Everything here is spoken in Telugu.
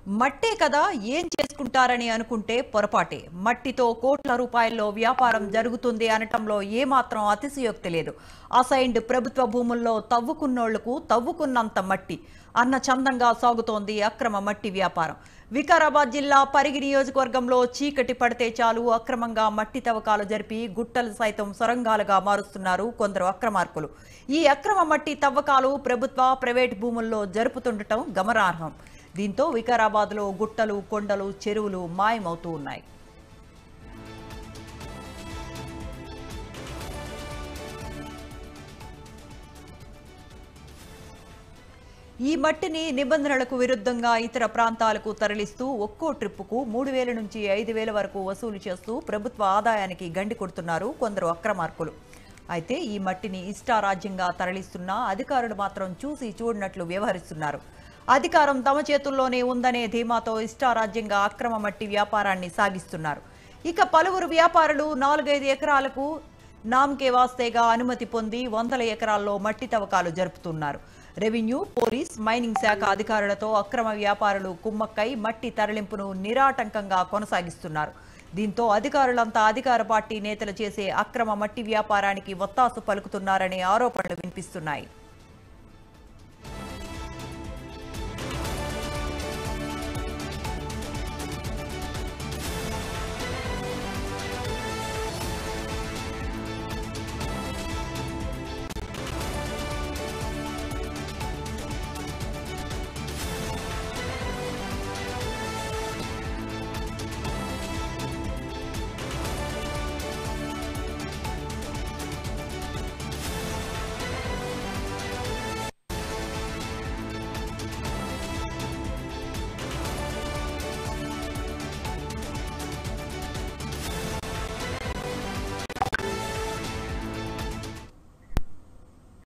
మట్టే కదా ఏం చేసుకుంటారని అనుకుంటే పొరపాటే. మట్టితో కోట్ల రూపాయల్లో వ్యాపారం జరుగుతుంది అనటంలో ఏమాత్రం అతిశయోక్తి లేదు. అసైన్డ్ ప్రభుత్వ భూముల్లో తవ్వుకున్నోళ్లకు తవ్వుకున్నంత మట్టి అన్న చందంగా సాగుతోంది అక్రమ మట్టి వ్యాపారం. వికారాబాద్ జిల్లా పరిగి నియోజకవర్గంలో చీకటి పడితే చాలు అక్రమంగా మట్టి తవ్వకాలు జరిపి గుట్టలు సైతం సొరంగాలుగా మారుస్తున్నారు కొందరు అక్రమార్కులు. ఈ అక్రమ మట్టి తవ్వకాలు ప్రభుత్వ ప్రైవేట్ భూముల్లో జరుపుతుండటం గమనార్హం. దీంతో వికారాబాద్లో గుట్టలు, కొండలు, చెరువులు మాయమవుతూ ఉన్నాయి. ఈ మట్టిని నిబంధనలకు విరుద్ధంగా ఇతర ప్రాంతాలకు తరలిస్తూ ఒక్కో ట్రిప్పుకు 3,000 నుంచి 5,000 వరకు వసూలు చేస్తూ ప్రభుత్వ ఆదాయానికి గండి కొడుతున్నారు కొందరు అక్రమార్కులు. అయితే ఈ మట్టిని ఇష్టారాజ్యంగా తరలిస్తున్నా అధికారులు మాత్రం చూసి చూడనట్లు వ్యవహరిస్తున్నారు. అధికారం తమ చేతుల్లోనే ఉందనే ధీమాతో ఇష్టారాజ్యంగా అక్రమ మట్టి వ్యాపారాన్ని సాగిస్తున్నారు. ఇక పలువురు వ్యాపారులు 4-5 ఎకరాలకు నామకే వాస్తేగా అనుమతి పొంది 100 ఎకరాల్లో మట్టి తవ్వకాలు జరుపుతున్నారు. రెవెన్యూ, పోలీస్, మైనింగ్ శాఖ అధికారులతో అక్రమ వ్యాపారులు కుమ్మక్కై మట్టి తరలింపును నిరాటంకంగా కొనసాగిస్తున్నారు. దీంతో అధికారులంతా అధికార పార్టీ నేతలు చేసే అక్రమ మట్టి వ్యాపారానికి వత్తాసు పలుకుతున్నారనే ఆరోపణలు వినిపిస్తున్నాయి.